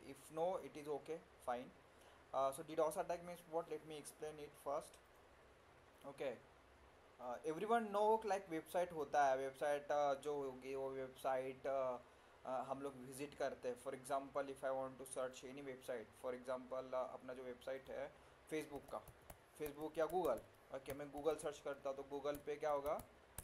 if no it is okay, fine. So DDoS attack means what, let me explain it first. Okay, everyone know like website होता है, website जो होगी वो website हम लोग visit करते हैं. For example if I want to search any website, for example अपना जो वेबसाइट है फेसबुक का, फेसबुक या गूगल. ओके, मैं गूगल सर्च करता हूँ तो गूगल पे क्या होगा,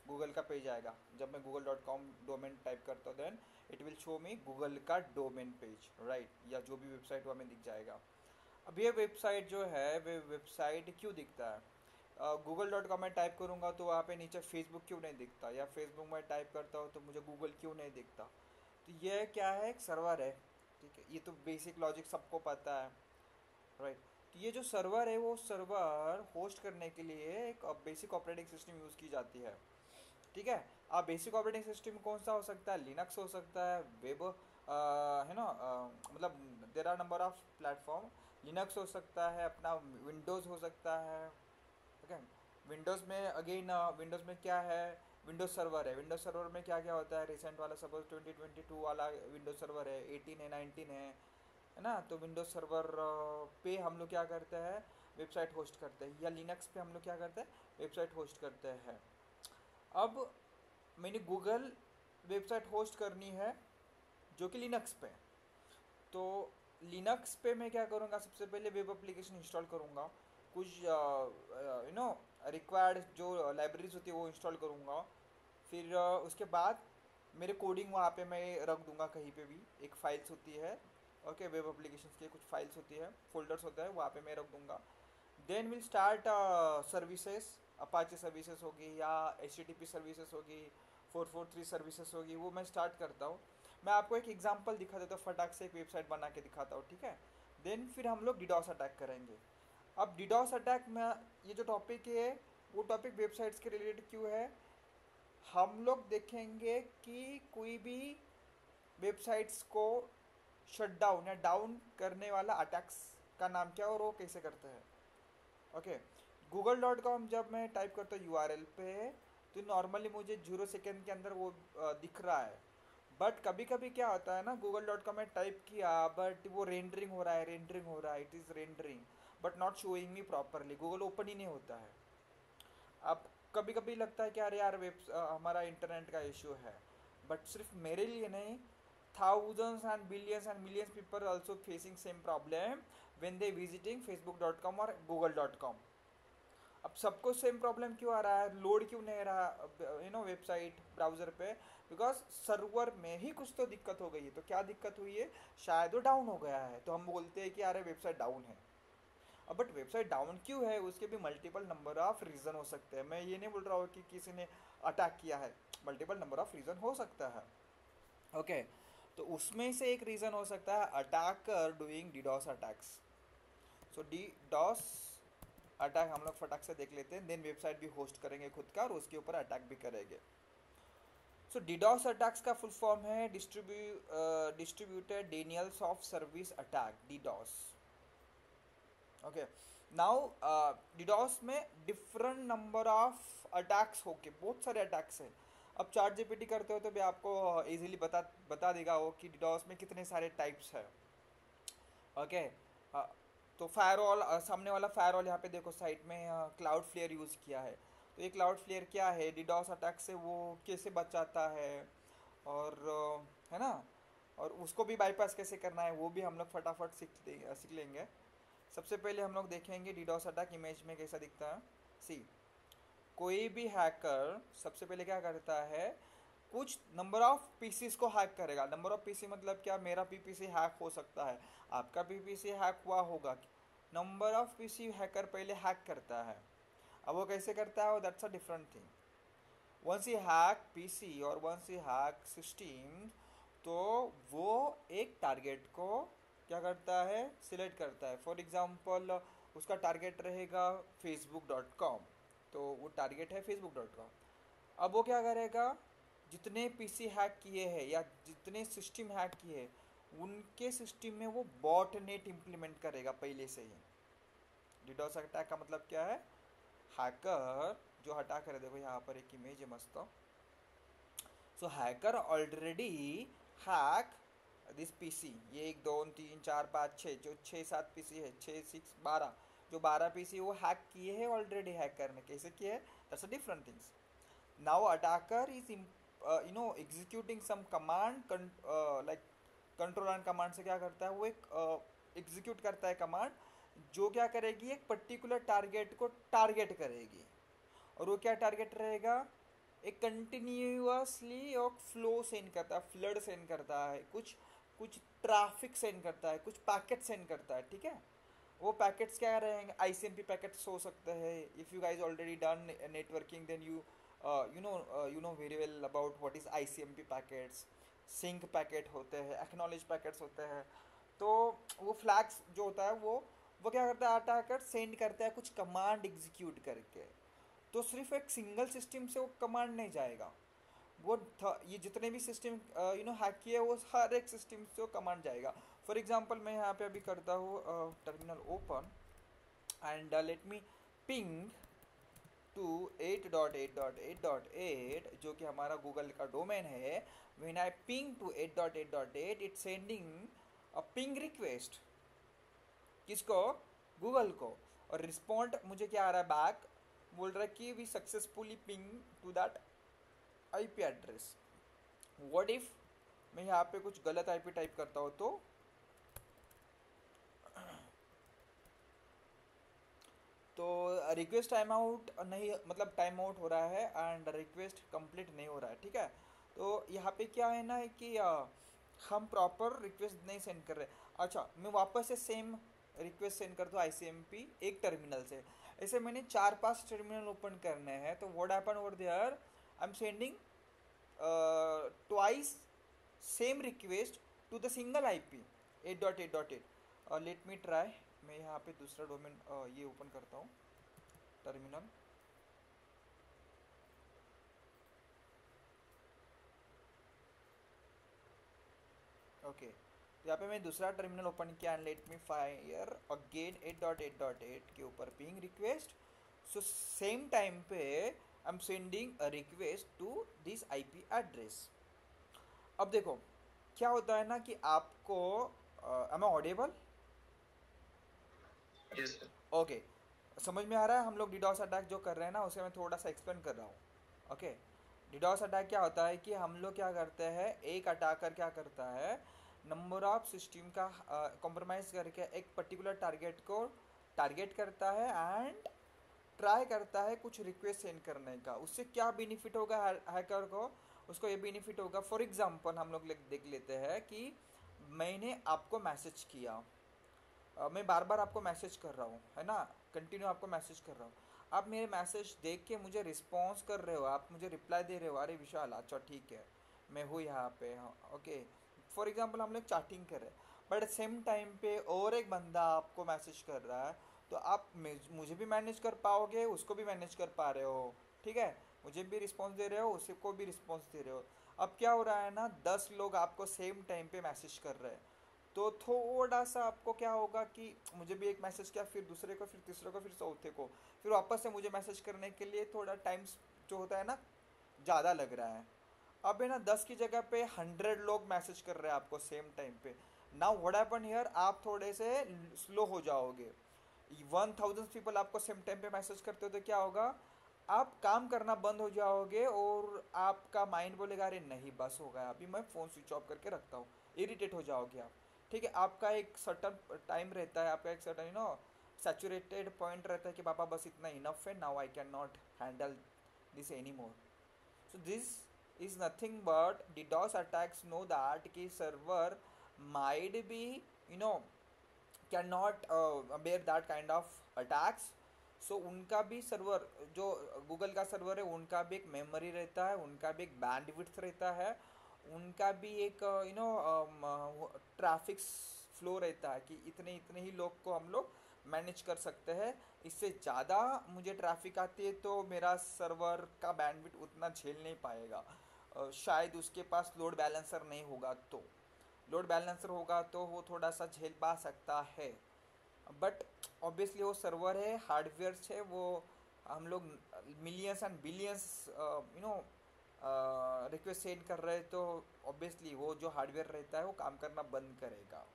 गूगल का पेज आएगा. जब मैं google.com डोमेन टाइप करता हूँ then it will show me Google का डोमेन पेज, राइट, या जो भी वेबसाइट हुआ हमें दिख जाएगा. अब ये वेबसाइट जो है वे वेबसाइट क्यों दिखता है, google.com में टाइप करूँगा तो वहाँ पे नीचे फेसबुक क्यों नहीं दिखता, या फेसबुक में टाइप करता हूँ तो मुझे गूगल क्यों नहीं दिखता. तो ये क्या है, एक सर्वर है. ठीक है, ये तो बेसिक लॉजिक सबको पता है, राइट. तो ये जो सर्वर है वो सर्वर होस्ट करने के लिए एक बेसिक ऑपरेटिंग सिस्टम यूज़ की जाती है. ठीक है, अब बेसिक ऑपरेटिंग सिस्टम कौन सा हो सकता है, लिनक्स हो सकता है, वेब है ना, मतलब there are number of platform. Linux हो सकता है, अपना विंडोज़ हो सकता है. ओके, विंडोज़ में अगेन, विंडोज़ में क्या है, विंडोज सर्वर है. विंडोज सर्वर में क्या क्या होता है, रिसेंट वाला सपोज 2022 वाला विंडोज सर्वर है, 18 है, 19 है ना. तो विंडोज सर्वर पे हम लोग क्या करते हैं, वेबसाइट होस्ट करते हैं, या लिनक्स पे हम लोग क्या करते हैं, वेबसाइट होस्ट करते हैं. अब मैंने गूगल वेबसाइट होस्ट करनी है जो कि लिनक्स पे. तो लिनक्स पे मैं क्या करूँगा, सबसे पहले वेब एप्लीकेशन इंस्टॉल करूँगा, कुछ रिक्वायर्ड जो लाइब्रेरीज होती है वो इंस्टॉल करूँगा. फिर उसके बाद मेरे कोडिंग वहाँ पे मैं रख दूँगा कहीं पे भी, एक फाइल्स होती है. ओके, वेब एप्लीकेशंस की कुछ फाइल्स होती है, फोल्डर्स होता है, वहाँ पे मैं रख दूँगा. Then will start services, Apache services होगी या HTTP सर्विसेज होगी, 443 सर्विसेज होगी, वो मैं स्टार्ट करता हूँ. मैं आपको एक एग्जांपल दिखा देता हूँ, फटाक से एक वेबसाइट बना के दिखाता हूँ, ठीक है. देन फिर हम लोग डिडॉस अटैक करेंगे. अब डिडॉस अटैक में ये जो टॉपिक है वो टॉपिक वेबसाइट्स के रिलेटेड क्यों है, हम लोग देखेंगे कि कोई भी वेबसाइट्स को शट डाउन या डाउन करने वाला अटैक्स का नाम क्या है और वो कैसे करते हैं. ओके, google.com जब मैं टाइप करता हूँ URL पे तो नॉर्मली मुझे 0 सेकेंड के अंदर वो दिख रहा है. बट कभी कभी क्या होता है ना, google.com में टाइप किया बट वो रेंडरिंग हो रहा है, रेंडरिंग हो रहा है, it is rendering but not showing me properly, Google open ही नहीं होता है. अब कभी कभी लगता है कि अरे यार हमारा इंटरनेट का इशू है. बट सिर्फ मेरे लिए नहीं, thousands and millions people also facing same problem when they visiting facebook.com और google.com. अब सबको सेम प्रॉब्लम क्यों आ रहा है, लोड क्यों नहीं रहा वेबसाइट ब्राउज़र पे, बिकॉज सर्वर में ही कुछ तो दिक्कत हो गई है. तो क्या दिक्कत हुई है, शायद वो डाउन हो गया है, तो हम बोलते हैं कि अरे वेबसाइट डाउन है. अब बट वेबसाइट डाउन क्यों है, उसके भी मल्टीपल नंबर ऑफ रीज़न हो सकते हैं. मैं ये नहीं बोल रहा हूँ कि किसी ने अटैक किया है, मल्टीपल नंबर ऑफ रीज़न हो सकता है. ओके, तो उसमें से एक रीज़न हो सकता है अटैकर डूइंग डीडॉस अटैक्स. सो डीडॉस अटैक हम लोग फटाक से देख लेते हैं, देन वेबसाइट भी होस्ट करेंगे खुद का और उसके ऊपर अटैक भी करेंगे. सो डीडॉस अटैक्स का फुल फॉर्म है distributed Daniels of service attack, DDoS. Okay, now DDoS में डिफरेंट नंबर ऑफ अटैक्स होके बहुत सारे अटैक्स हैं. अब चार्ट जीपीटी करते हो तो भी आपको इजीली बता बता देगा वो कि डीडॉस में कितने सारे टाइप्स है. ओके, तो फायरवॉल, सामने वाला फायरवॉल यहाँ पे देखो साइट में क्लाउड फ्लेयर यूज़ किया है. तो ये क्लाउड फ्लेयर क्या है, डीडॉस अटैक से वो कैसे बचाता है, और है ना, और उसको भी बाईपास कैसे करना है वो भी हम लोग फटाफट सीख लेंगे. सबसे पहले हम लोग देखेंगे डीडॉस अटैक इमेज में कैसा दिखता है. सी, कोई भी हैकर सबसे पहले क्या करता है, कुछ नंबर ऑफ पीसीस को हैक करेगा. नंबर ऑफ पीसी मतलब क्या, मेरा पीपीसी हैक हो सकता है, आपका पीपीसी हैक हुआ होगा. नंबर ऑफ पीसी हैकर पहले हैक करता है. अब वो कैसे करता है, that's a different thing. Once he hack PC और वंस ही हैक सिस्टम, तो वो एक टारगेट को क्या करता है, सिलेक्ट करता है. फॉर एग्जांपल उसका टारगेट रहेगा facebook.com, तो वो टारगेट है facebook.com. अब वो क्या करेगा, जितने पीसी हैक किए हैं या जितने सिस्टम हैक किए हैं उनके सिस्टम में वो बॉट नेट इम्प्लीमेंट करेगा पहले से ही. डिडोस अटैक का मतलब क्या है, हैकर जो हटा कर, देखो यहाँ पर एक इमेज है मस्त. So hacker already hack this PC, ये 1 2 3 4 5 6, जो 6 7 पीसी है, 6 6 12, जो 12 पीसी वो हैक किए हैं ऑलरेडी। हैक करने कैसे किए हैं, that's a different things. Now attacker is executing some command, like control and command से क्या करता है, वो एक एग्जीक्यूट करता है कमांड, जो क्या करेगी, एक पर्टिकुलर टारगेट को टारगेट करेगी। और वो क्या टारगेट रहेगा, एक कंटिन्यूअसली एक फ्लो सेंड करता है, फ्लड सेंड करता है, कुछ कुछ ट्रैफिक सेंड करता है, कुछ पैकेट सेंड करता है, ठीक है। वो पैकेट्स क्या रहेंगे, आईसीएमपी पैकेट्स हो सकते हैं। If you guys already done networking then you know very well about what is ICMP packets. SYN packet होते हैं, एक्नॉलेज पैकेट्स होते हैं। तो वो फ्लैग्स जो होता है वो क्या करता है, अटैकर सेंड करता है कुछ कमांड एग्जीक्यूट करके। तो सिर्फ एक सिंगल सिस्टम से वो कमांड नहीं जाएगा, वो ये जितने भी सिस्टम हैक किए, वो हर एक सिस्टम से वो कमांड जाएगा। फॉर एग्जांपल मैं यहाँ पे अभी करता हूँ terminal open and let me ping to 8.8.8.8, जो कि हमारा गूगल का डोमेन है। When I ping to 8.8.8, it's sending a ping request, किसको, गूगल को। और रिस्पॉन्ड मुझे क्या आ रहा है, बैक बोल रहा है कि we successfully ping to that IP address. What if मैं यहाँ पे कुछ गलत आईपी टाइप करता हूँ, तो रिक्वेस्ट टाइम आउट नहीं, मतलब टाइम आउट हो रहा है एंड रिक्वेस्ट कंप्लीट नहीं हो रहा है, ठीक है। तो यहाँ पे क्या है ना, है कि हम प्रॉपर रिक्वेस्ट नहीं सेंड कर रहे। अच्छा, मैं वापस से सेम रिक्वेस्ट सेंड कर दूँ आईसीएमपी एक टर्मिनल से। ऐसे मैंने 4 5 टर्मिनल ओपन करने हैं, तो what happen over there, I am sending twice same request to the single IP 8.8.8। Let me try, मैं यहाँ पे दूसरा डोमेन ये ओपन करता हूँ, टर्मिनल। ओके, यहाँ पे मैं दूसरा टर्मिनल ओपन किया and let me fire again 8.8.8 के ऊपर ping request. So same time पे I am sending a request to this IP address. अब देखो क्या होता है ना कि आपको am I audible, yes sir. Okay, समझ में आ रहा है। हम लोग डिडॉस अटैक जो कर रहे हैं ना, उसे मैं थोड़ा सा एक्सप्लेन कर रहा हूँ। ओके, डिडॉस अटैक क्या होता है कि हम लोग क्या करते हैं, एक अटैकर क्या करता है, नंबर ऑफ सिस्टम का कॉम्प्रोमाइज़ करके एक पर्टिकुलर टारगेट को टारगेट करता है एंड ट्राई करता है कुछ रिक्वेस्ट सेंड करने का। उससे क्या बेनिफिट होगा हैकर को, उसको ये बेनिफिट होगा। फॉर एग्जांपल हम लोग देख लेते हैं कि मैंने आपको मैसेज किया, मैं बार बार आपको मैसेज कर रहा हूँ, है ना, कंटिन्यू आपको मैसेज कर रहा हूँ। आप मेरे मैसेज देख के मुझे रिस्पॉन्स कर रहे हो, आप मुझे रिप्लाई दे रहे हो, अरे विशाल अच्छा ठीक है मैं हूँ यहाँ पे, हाँ ओके। फॉर एग्जांपल हम लोग चैटिंग कर रहे हैं, बट सेम टाइम पे और एक बंदा आपको मैसेज कर रहा है, तो आप मुझे भी मैनेज कर पाओगे, उसको भी मैनेज कर पा रहे हो, ठीक है। मुझे भी रिस्पॉन्स दे रहे हो, उसको भी रिस्पॉन्स दे रहे हो। अब क्या हो रहा है ना, 10 लोग आपको सेम टाइम पे मैसेज कर रहे हैं, तो थोड़ा सा आपको क्या होगा कि मुझे भी एक मैसेज किया, फिर दूसरे को, फिर तीसरे को, फिर चौथे को, फिर वापस से मुझे मैसेज करने के लिए थोड़ा टाइम जो होता है ना, ज़्यादा लग रहा है। अब है ना 10 की जगह पे 100 लोग मैसेज कर रहे हैं आपको सेम टाइम पे। नाउ व्हाट हैपन हियर, आप थोड़े से स्लो हो जाओगे। 1000 पीपल आपको सेम टाइम पे मैसेज करते हो तो क्या होगा, आप काम करना बंद हो जाओगे और आपका माइंड बोलेगा अरे नहीं बस हो गया, अभी मैं फ़ोन स्विच ऑफ करके रखता हूँ। इरिटेट हो जाओगे आप, ठीक है। आपका एक सर्टन टाइम रहता है, आपका एक सर्टन सैचुरेटेड पॉइंट रहता है कि पापा बस इतना इनफ है, now I can not handle this any more. So this is nothing but DDoS attacks know that कि server might be you know cannot bear that kind of attacks. So उनका भी सर्वर, जो Google का server है, उनका भी एक memory रहता है, उनका भी एक बैंडविड्थ रहता है, उनका भी एक ट्रैफिक फ्लो रहता है कि इतने इतने ही लोग को हम लोग मैनेज कर सकते हैं। इससे ज़्यादा मुझे ट्रैफिक आती है तो मेरा सर्वर का बैंडविड्थ उतना झेल नहीं पाएगा। शायद उसके पास लोड बैलेंसर नहीं होगा, तो लोड बैलेंसर होगा तो वो थोड़ा सा झेल पा सकता है। बट ऑब्वियसली वो सर्वर है, हार्डवेयर है, वो हम लोग millions and billions request send कर रहे हैं तो ऑब्वियसली वो जो हार्डवेयर रहता है वो काम करना बंद करेगा।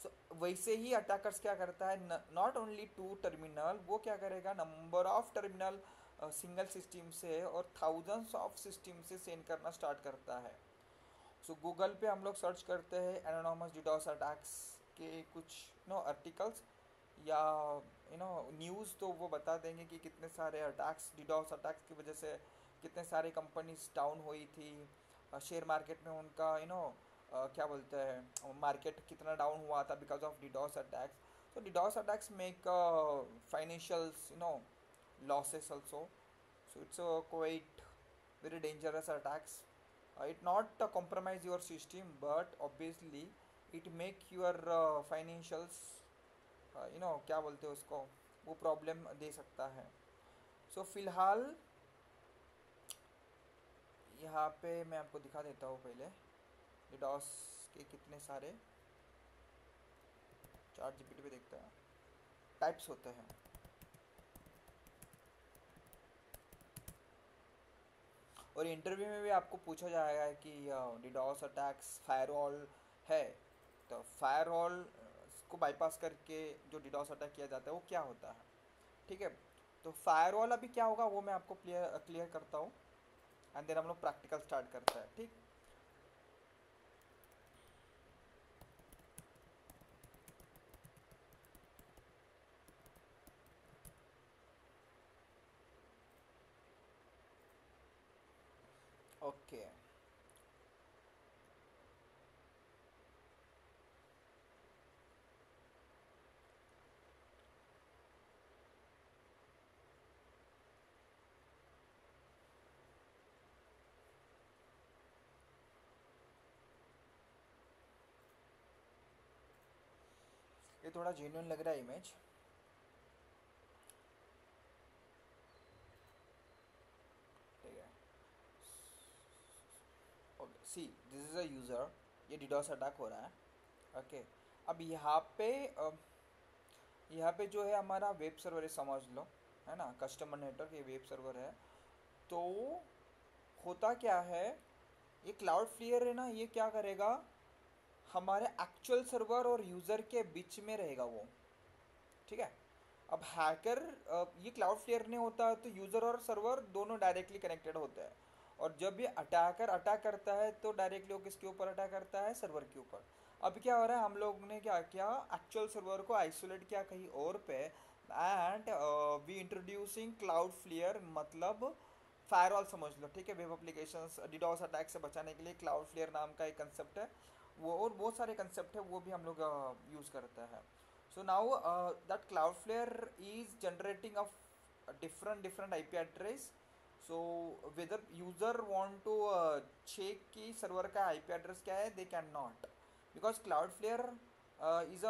सो वैसे ही अटैकर्स क्या करता है, नॉट ओनली टू टर्मिनल, वो क्या करेगा number of terminal single system से और थाउजेंड्स ऑफ सिस्टम से सेंड करना स्टार्ट करता है। सो गूगल पे हम लोग सर्च करते हैं एनोनमस डिडोस अटैक्स के कुछ आर्टिकल्स या न्यूज़, तो वो बता देंगे कि कितने सारे अटैक्स, डिडोस अटैक्स की वजह से कितने सारे कंपनीज डाउन हुई थी, शेयर मार्केट में उनका क्या बोलते हैं मार्केट कितना डाउन हुआ था बिकॉज ऑफ डिडोस अटैक्स। तो DDoS attacks make financials losses also. So it's a quite very dangerous attacks. It not compromise your system, but obviously it make your financials क्या बोलते हैं उसको, वो प्रॉब्लम दे सकता है। सो फिलहाल यहाँ पे मैं आपको दिखा देता हूँ पहले डिडॉस के कितने सारे, चार्ट जीपीटी पे देखते हैं टाइप्स होते हैं। और इंटरव्यू में भी आपको पूछा जाएगा कि डिडॉस अटैक्स फायरवॉल है, तो फायरवॉल को बाईपास करके जो डिडॉस अटैक किया जाता है वो क्या होता है, ठीक है। तो फायरवॉल अभी क्या होगा वो मैं आपको क्लियर क्लियर करता हूँ, एंड देन हम लोग प्रैक्टिकल स्टार्ट करते हैं, ठीक। ओके, ये थोड़ा जेन्युइन लग रहा है इमेज, ठीक है। Okay, see this is a user, ये डिडॉस अटैक हो रहा है, ओके। अब यहाँ पे जो है हमारा वेब सर्वर है समझ लो, है ना, कस्टमर नेटवर्क ये वेब सर्वर है। तो होता क्या है, ये क्लाउड फ्लियर है ना, ये क्या करेगा हमारे एक्चुअल सर्वर और यूज़र के बीच में रहेगा वो, ठीक है। अब हैकर, ये क्लाउड फ्लेयर नहीं होता तो यूज़र और सर्वर दोनों डायरेक्टली कनेक्टेड होते हैं, और जब ये अटैकर अटैक करता है तो डायरेक्टली वो किसके ऊपर अटैक करता है, सर्वर के ऊपर। अब क्या हो रहा है, हम लोग ने क्या किया, एक्चुअल सर्वर को आइसोलेट किया कहीं और पे, and we introducing Cloudflare, मतलब फायरवॉल समझ लो, ठीक है। वेब एप्लीकेशंस डिडॉस अटैक से बचाने के लिए क्लाउड फ्लेयर नाम का एक कंसेप्ट है, वो और बहुत सारे कंसेप्ट है वो भी हम लोग यूज़ करते हैं। So now that Cloudflare is generating of a different IP address. So whether user want to check कि server का IP address क्या है, they cannot, because Cloudflare is a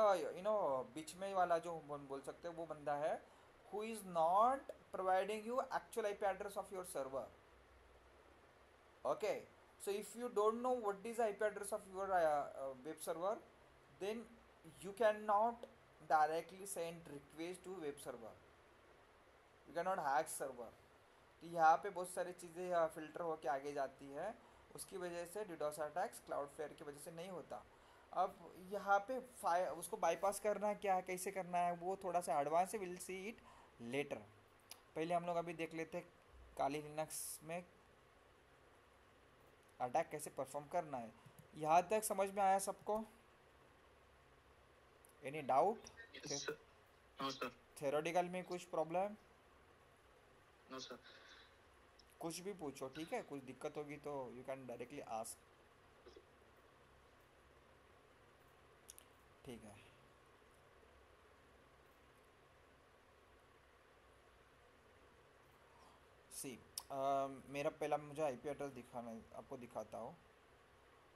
बीच में वाला जो बोल सकते हैं वो बंदा है who is not providing you actual IP address of your server. Okay, so if you don't know what is the IP address of your web server, then you cannot directly send request to web server, you cannot hack server। तो यहाँ पे बहुत सारी चीज़ें filter होके आगे जाती है, उसकी वजह से डिडोस अटैक्स क्लाउड फ्लेयर की वजह से नहीं होता। अब यहाँ पे उसको बाईपास करना क्या है, कैसे करना है, वो थोड़ा सा एडवांस है, विल सी इट लेटर। पहले हम लोग अभी देख लेते हैं काली लिनक्स में अटैक कैसे परफॉर्म करना है। यहाँ तक समझ में आया सबको? Any doubt? Yes, sir. No, sir. Theoretical में कुछ प्रॉब्लम? No, sir. कुछ भी पूछो, ठीक है, कुछ दिक्कत होगी तो यू कैन डायरेक्टली आस्क, ठीक है। सी मेरा पहला मुझे आईपी एड्रेस दिखाना, आपको दिखाता हूँ।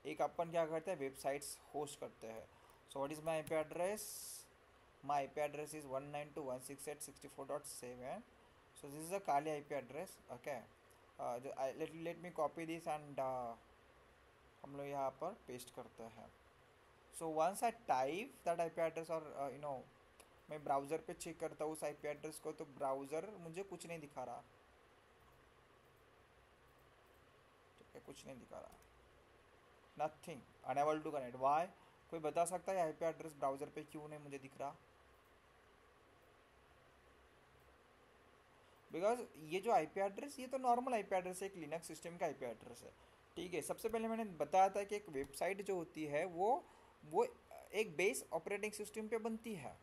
एक अपन क्या करते हैं, वेबसाइट्स होस्ट करते हैं। So what is my IP address? My IP address is 192.168.64.7। So this is a Kali IP address, okay. Let me copy this and हम लोग यहाँ पर पेस्ट करते हैं। So once I type that IP address, और मैं browser पे check करता हूँ उस आईपी एड्रेस को, तो ब्राउज़र मुझे कुछ नहीं दिखा रहा। कुछ नहीं दिखा रहा, nothing, unable to connect. Why? कोई बता सकता है आईपी एड्रेस ब्राउज़र पे क्यों नहीं मुझे दिख रहा? बिकॉज ये जो आईपी एड्रेस, ये तो नॉर्मल आईपी एड्रेस है, एक लिनक्स सिस्टम का आईपी एड्रेस है। ठीक है, सबसे पहले मैंने बताया था कि एक वेबसाइट जो होती है वो एक बेस ऑपरेटिंग सिस्टम पे बनती है।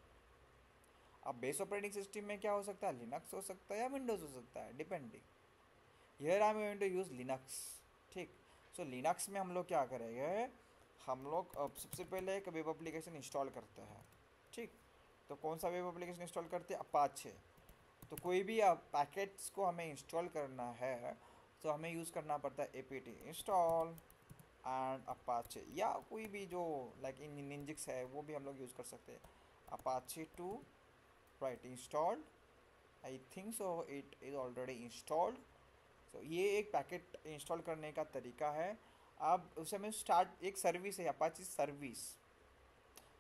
अब बेस ऑपरेटिंग सिस्टम में क्या हो सकता है? लिनक्स हो सकता है या विंडोज़ हो सकता है, depending. Here I am going to use Linux. ठीक। सो लिनक्स में हम लोग क्या करेंगे, हम लोग सबसे पहले एक वेब एप्लीकेशन इंस्टॉल करते हैं। ठीक। तो कौन सा वेब एप्लीकेशन इंस्टॉल करते हैं? अपाचे। तो कोई भी पैकेट्स को हमें इंस्टॉल करना है तो हमें यूज़ करना पड़ता है apt इंस्टॉल एंड अपाचे, या कोई भी जो लाइक इन निंजिक्स है वो भी हम लोग यूज़ कर सकते हैं। Apache 2 right installed, I think so it is already installed. So ये एक पैकेट इंस्टॉल करने का तरीका है। अब उसे में स्टार्ट एक सर्विस है, अपाची सर्विस।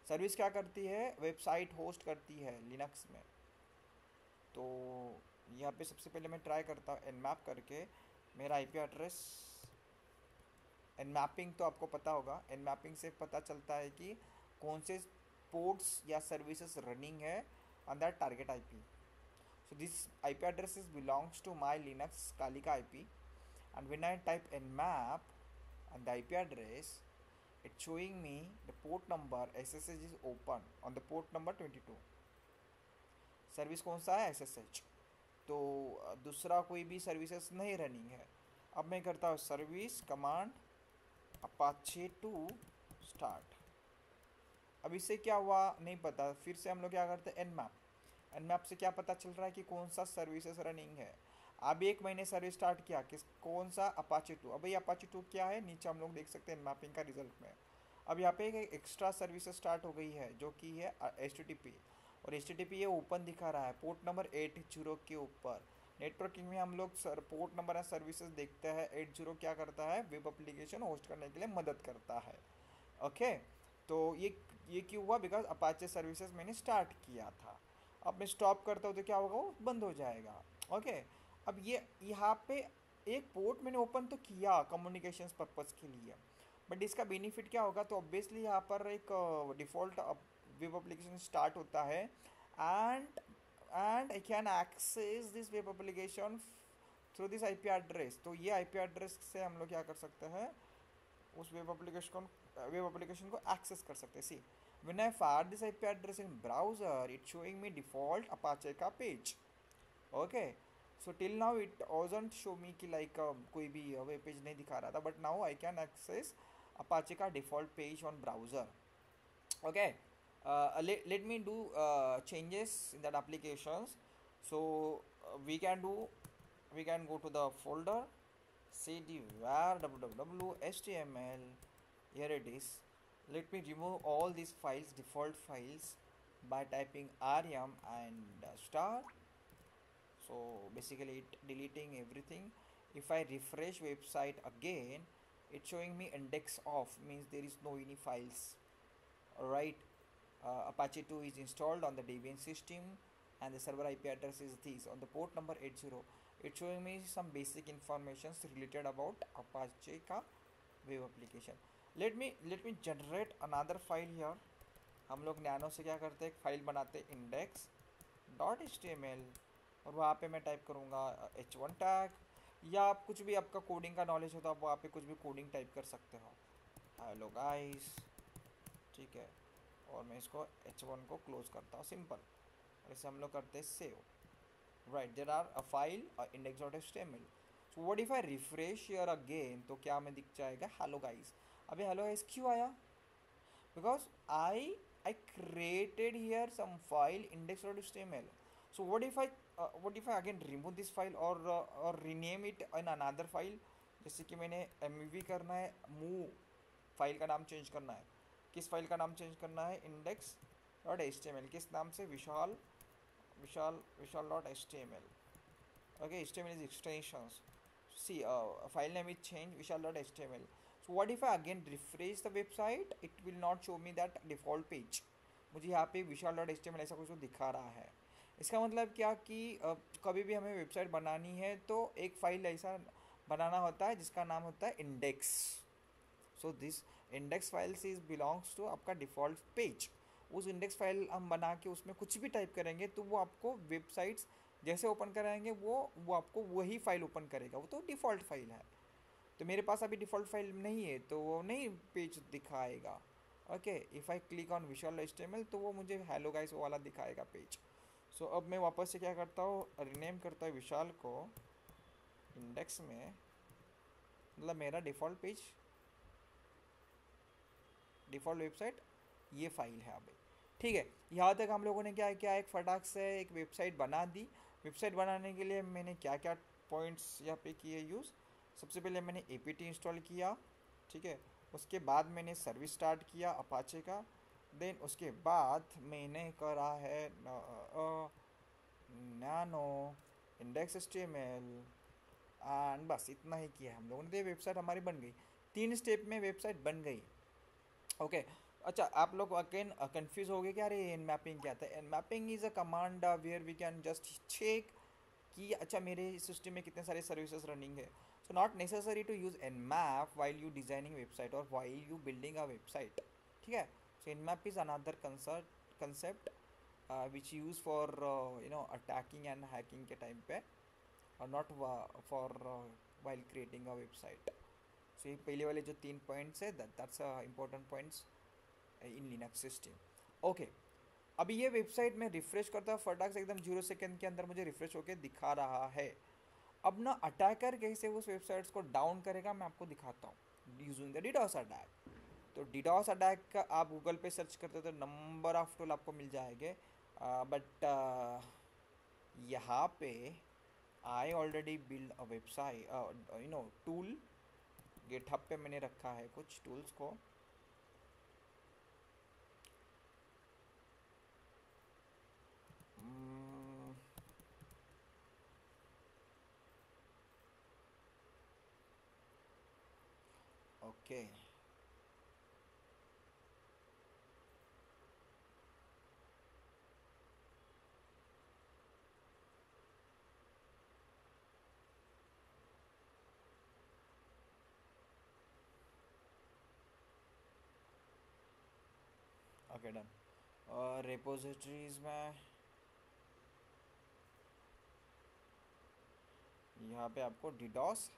सर्विस क्या करती है? वेबसाइट होस्ट करती है लिनक्स में। तो यहाँ पे सबसे पहले मैं ट्राई करता हूँ nmap करके मेरा आईपी एड्रेस। nmapping तो आपको पता होगा, nmapping से पता चलता है कि कौन से पोर्ट्स या सर्विसेज रनिंग है on that target IP. So this IP address is belongs to my Linux कालिका IP, and when I type nmap and the IP address, it's showing me the port number SSH is open on the port number 22। Service कौन सा है? SSH। तो दूसरा कोई भी services नहीं running है। अब मैं करता हूँ सर्विस कमांड अपाचे 2 स्टार्ट। अब इससे क्या हुआ नहीं पता, फिर से हम लोग क्या करते हैं nmap। nmap से क्या पता चल रहा है कि कौन सा सर्विसेज रनिंग है। अब एक महीने सर्विस स्टार्ट किया, किस कौन सा? अपाचे 2। अब ये अपाचे 2 क्या है नीचे हम लोग देख सकते हैं nmapping का रिजल्ट में। अब यहाँ पे एक एक्स्ट्रा सर्विसेज स्टार्ट हो गई है जो कि है HTTP, और HTTP ये ओपन दिखा रहा है पोर्ट नंबर 80 के ऊपर। नेटवर्किंग में हम लोग सर पोर्ट नंबर या सर्विसेज देखते हैं। 80 क्या करता है? वेब एप्लीकेशन होस्ट करने के लिए मदद करता है। ओके। तो ये क्यों हुआ? बिकॉज अपाचे सर्विसेज मैंने स्टार्ट किया था। अब मैं स्टॉप करता हूँ तो क्या होगा? वो बंद हो जाएगा। ओके। अब ये यहाँ पे एक पोर्ट मैंने ओपन तो किया कम्युनिकेशंस पर्पज़ के लिए, बट इसका बेनिफिट क्या होगा? तो ऑब्वियसली यहाँ पर एक डिफ़ॉल्ट वेब एप्लीकेशन स्टार्ट होता है, and I can access this web application through this IP address. तो ये आईपी एड्रेस से हम लोग क्या कर सकते हैं? उस वेब एप्लीकेशन को एक्सेस कर सकते हैं। See when I fire this IP address in browser, it showing me default Apache का page. Okay. So till now it doesn't show me कि लाइक कोई भी वेब पेज नहीं दिखा रहा था, but now I can access Apache का default page on browser. Okay. let me do changes in that applications. So we can go to the folder cd var www html. Here it is. Let me remove all these files, default files, by typing rm and star. So basically it deleting everything. If I refresh website again, it's showing me index off, means there is no any files. Alright. Apache 2 is installed on the Debian system, and the server IP address is this on the port number 80. It's showing me some basic informations related about Apache का web application. Let me generate another file here. हम लोग nano से क्या करते हैं? एक file बनाते हैं index.html, और वहाँ पे मैं टाइप करूँगा h1 टैग, या आप कुछ भी आपका कोडिंग का नॉलेज हो तो आप वहाँ पे कुछ भी कोडिंग टाइप कर सकते हो। Hello guys. ठीक है, और मैं इसको h1 को क्लोज करता हूँ, सिंपल। और इसे हम लोग करते हैं save. Right, there are a file index.html। So what if I refresh here again, तो क्या हमें दिख जाएगा? Hello guys. अबे हेलो गाइस क्यों आया? Because I created here some file index.html। So what if I again remove this file और rename it in another file. जैसे कि मैंने mv करना है, मूव फाइल का नाम चेंज करना है। किस फाइल का नाम चेंज करना है? index.html। किस नाम से? Vishal dot html। ओके, html is extensions. See, file name is changed vishal.html. So what if I again refresh the website? It will not show me that default page. मुझे यहाँ पे vishal.html ऐसा कुछ तो दिखा रहा है। इसका मतलब क्या कि कभी भी हमें वेबसाइट बनानी है तो एक फ़ाइल ऐसा बनाना होता है जिसका नाम होता है index. So this index files is belongs to आपका डिफ़ॉल्ट पेज। उस इंडेक्स फाइल हम बना के उसमें कुछ भी टाइप करेंगे तो वो आपको वेबसाइट्स जैसे ओपन कराएंगे वो आपको वही फाइल ओपन करेगा, वो तो डिफ़ॉल्ट फाइल है। तो मेरे पास अभी डिफ़ॉल्ट फाइल नहीं है तो वो नहीं पेज दिखाएगा। Okay, if I click on visual HTML तो वो मुझे हेलो गाइस वो वाला दिखाएगा पेज। सो अब मैं वापस से क्या करता हूँ, रीनेम करता हूँ विशाल को इंडेक्स में, मतलब मेरा डिफ़ॉल्ट पेज, डिफ़ॉल्ट वेबसाइट ये फाइल है अभी। ठीक है, यहाँ तक हम लोगों ने क्या किया, एक फटाक से एक वेबसाइट बना दी। वेबसाइट बनाने के लिए मैंने क्या क्या पॉइंट्स यहाँ पे किए यूज़। सबसे पहले मैंने एपीटी इंस्टॉल किया, ठीक है। उसके बाद मैंने सर्विस स्टार्ट किया अपाचे का। देन उसके बाद मैंने करा है नैनो इंडेक्स एचटीएमएल एंड बस इतना ही किया हम लोगों ने, तो ये वेबसाइट हमारी बन गई। 3 स्टेप में वेबसाइट बन गई। ओके, अच्छा आप लोग अगेन कंफ्यूज हो गए कि अरे एन मैपिंग क्या था। N mapping is a command where we can just check कि अच्छा मेरे सिस्टम में कितने सारे सर्विसेज रनिंग है। So not necessary to use Nmap while you designing website और while you building a website, ठीक है। So Nmap is another concept which use for attacking and hacking के time पे, और not for while creating a website. So ये पहले वाले जो 3 पॉइंट्स है that's important points in Linux system. Okay, अभी ये वेबसाइट में रिफ्रेश करता हूँ फटाक से, एकदम 0 सेकेंड के अंदर मुझे रिफ्रेश होकर दिखा रहा है। अब ना अटैकर कैसे उस वेबसाइट्स को डाउन करेगा मैं आपको दिखाता हूँ यूजिंग द डीडॉस अटैक। तो डीडॉस अटैक का आप गूगल पे सर्च करते हो तो नंबर ऑफ टूल आपको मिल जाएंगे, बट यहाँ पे I already build a website tool. GitHub पे मैंने रखा है कुछ टूल्स को। Okay, okay done. और रिपोजिटरीज में यहाँ पे आपको डिडॉस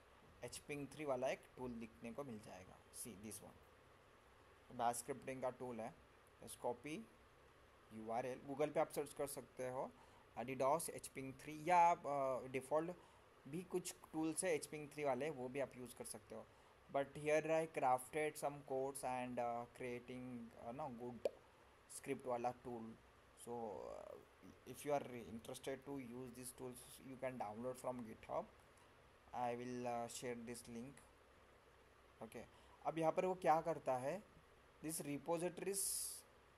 HPing 3 वाला एक टूल दिखने को मिल जाएगा। See this one bash scripting का टूल है। बस कॉपी URL गूगल पे आप सर्च कर सकते हो डिडॉस HPing 3, या आप डिफ़ॉल्ट भी कुछ टूल्स है HPing 3 वाले वो भी आप यूज़ कर सकते हो। But here I crafted some codes and creating no good script wala tool. So if you are interested to use these tools you can download from GitHub. I will share this link. Okay, अब यहाँ पर वो क्या करता है, this repository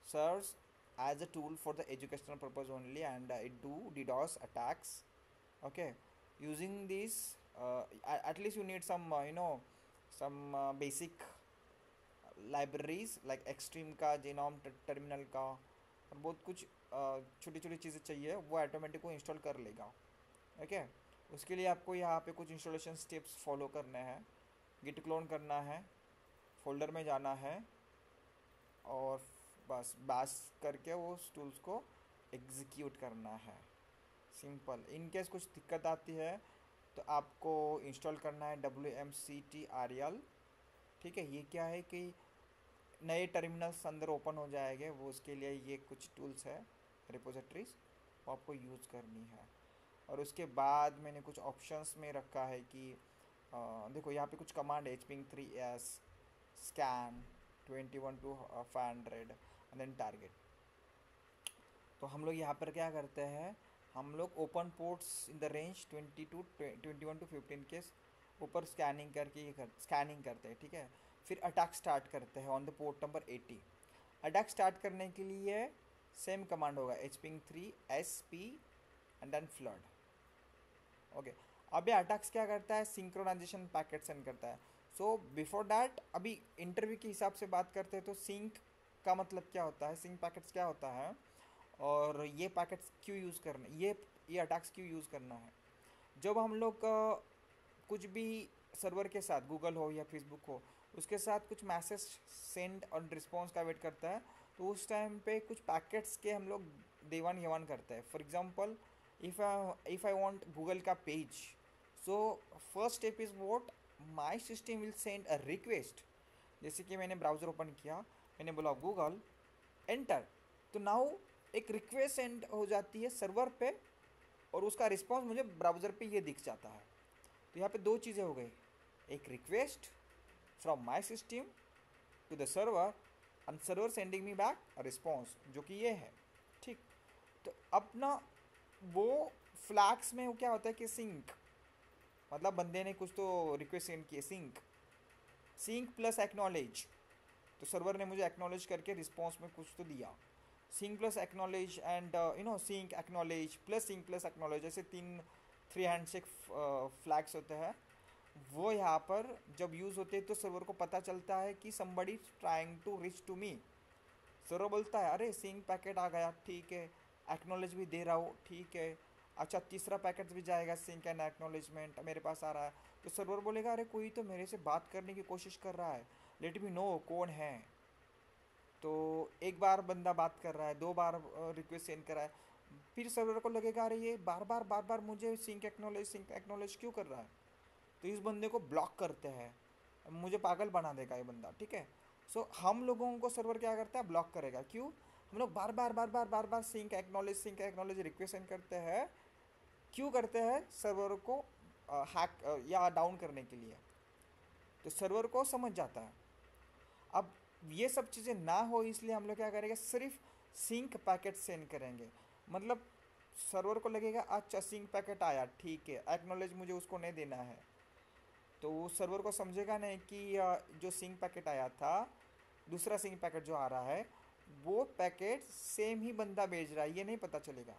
serves as a tool for the educational purpose only and it do DDoS attacks. Okay, using this at least you need some some basic libraries like extreme का, genome terminal का, और बहुत कुछ छोटी छोटी चीज़ें चाहिए वो ऑटोमेटिक को इंस्टॉल कर लेगा। ओके, उसके लिए आपको यहाँ पे कुछ इंस्टॉलेशन स्टेप्स फॉलो करने हैं। गिट क्लोन करना है, फोल्डर में जाना है और बस बैश करके वो टूल्स को एग्जीक्यूट करना है। सिंपल। इन केस कुछ दिक्कत आती है तो आपको इंस्टॉल करना है WMCTRL, ठीक है। ये क्या है कि नए टर्मिनल्स अंदर ओपन हो जाएंगे, वो उसके लिए ये कुछ टूल्स है रिपोजिटरीज वो आपको यूज़ करनी है। और उसके बाद मैंने कुछ ऑप्शंस में रखा है कि देखो यहाँ पे कुछ कमांड है HPing 3S scan 21 to 500 and then target. तो हम लोग यहाँ पर क्या करते हैं, हम लोग open ports in the range 21 to 15 के ऊपर स्कैनिंग करके स्कैनिंग करते हैं, ठीक है। फिर अटैक स्टार्ट करते हैं on the port number 80। Attack start करने के लिए सेम कमांड होगा HPing 3SP and then flood. Okay, अब ये अटैक्स क्या करता है, सिंक्रोनाइजेशन पैकेट सेंड करता है। सो बिफोर दैट अभी इंटरव्यू के हिसाब से बात करते हैं तो सिंक का मतलब क्या होता है, सिंक पैकेट्स क्या होता है और ये पैकेट्स क्यों यूज़ करना, ये अटैक्स क्यों यूज़ करना है। जब हम लोग कुछ भी सर्वर के साथ, गूगल हो या फेसबुक हो, उसके साथ कुछ मैसेज सेंड और रिस्पॉन्स का वेट करता है, तो उस टाइम पे कुछ पैकेट्स के हम लोग देवान घेवान करते हैं. For example, if I want Google का page, so first step is what, my system will send a request. जैसे कि मैंने ब्राउज़र ओपन किया, मैंने बोला गूगल, एंटर, तो नाउ एक रिक्वेस्ट सेंड हो जाती है सर्वर पे, और उसका रिस्पॉन्स मुझे ब्राउज़र पे ये दिख जाता है. तो यहाँ पे दो चीज़ें हो गई, एक request from my system to the server and server sending me back a response, जो कि ये है. ठीक. तो अपना वो फ्लैग्स में वो क्या होता है कि सिंक, मतलब बंदे ने कुछ तो रिक्वेस्ट सेंड किए, सिंक, सिंक प्लस एक्नॉलेज, तो सर्वर ने मुझे एक्नॉलेज करके रिस्पॉन्स में कुछ तो दिया. Sync plus acknowledge and sync acknowledge plus acknowledge, ऐसे थ्री हैंडशेक फ्लैग्स होते हैं. वो यहाँ पर जब यूज़ होते हैं तो सर्वर को पता चलता है कि somebody trying to reach to me. Server बोलता है अरे सिंक पैकेट आ गया, ठीक है, एक्नॉलेज भी दे रहा हूँ, ठीक है, अच्छा तीसरा पैकेट भी जाएगा, सिंक एंड एक्नॉलेजमेंट मेरे पास आ रहा है. तो सर्वर बोलेगा अरे कोई तो मेरे से बात करने की कोशिश कर रहा है, लेट मी नो कौन है. तो एक बार बंदा बात कर रहा है, दो बार रिक्वेस्ट सेंड कर रहा है, फिर सर्वर को लगेगा अरे ये बार बार मुझे सिंक एक्नॉलेज क्यों कर रहा है, तो इस बंदे को ब्लॉक करते हैं, मुझे पागल बना देगा ये बंदा. ठीक है. सो हम लोगों को सर्वर क्या करता है, ब्लॉक करेगा. क्यों? हम लोग बार बार सिंक एक्नॉलेज रिक्वेस्ट सेंड करते हैं. क्यों करते हैं? सर्वर को हैक या डाउन करने के लिए. तो सर्वर को समझ जाता है. अब ये सब चीज़ें ना हो इसलिए हम लोग क्या करेंगे, सिर्फ सिंक पैकेट सेंड करेंगे. मतलब सर्वर को लगेगा अच्छा सिंक पैकेट आया, ठीक है, एक्नॉलेज मुझे उसको नहीं देना है. तो वो सर्वर को समझेगा नहीं कि जो सिंक पैकेट आया था, दूसरा सिंक पैकेट जो आ रहा है, वो पैकेट सेम ही बंदा भेज रहा है, ये नहीं पता चलेगा.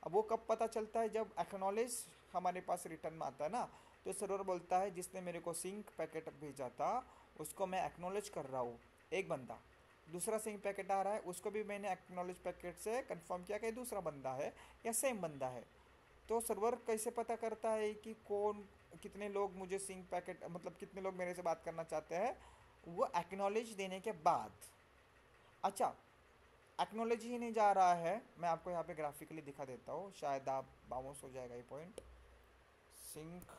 अब वो कब पता चलता है, जब एक्नॉलेज हमारे पास रिटर्न में आता है ना, तो सर्वर बोलता है जिसने मेरे को सिंक पैकेट भेजा था उसको मैं एक्नॉलेज कर रहा हूँ, एक बंदा. दूसरा सिंक पैकेट आ रहा है, उसको भी मैंने एक्नॉलेज पैकेट से कंफर्म किया कि दूसरा बंदा है या सेम बंदा है. तो सर्वर कैसे पता करता है कि कौन, कितने लोग मुझे सिंक पैकेट, मतलब कितने लोग मेरे से बात करना चाहते हैं, वो एक्नॉलेज देने के बाद. अच्छा, एक्नॉलेज ही नहीं जा रहा है, मैं आपको यहाँ पे ग्राफिकली दिखा देता हूँ, शायद आप बाउंस हो जाएगा ये पॉइंट. सिंक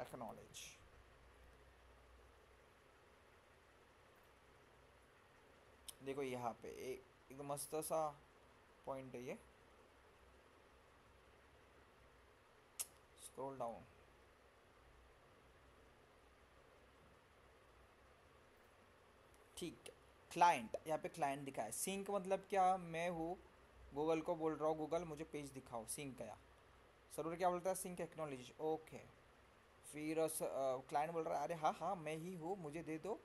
एक्नॉलेज, देखो यहाँ पे एक मस्त सा पॉइंट है ये. स्क्रॉल डाउन, ठीक है. क्लाइंट, यहाँ पे क्लाइंट दिखा है. सिंक मतलब क्या, मैं हूँ गूगल को बोल रहा हूँ गूगल मुझे पेज दिखाओ, सिंक गया. सर्वर क्या बोलता है, सिंक एक्नॉलेज, ओके. फिर क्लाइंट बोल रहा है अरे हाँ हाँ मैं ही हूँ, मुझे दे दो.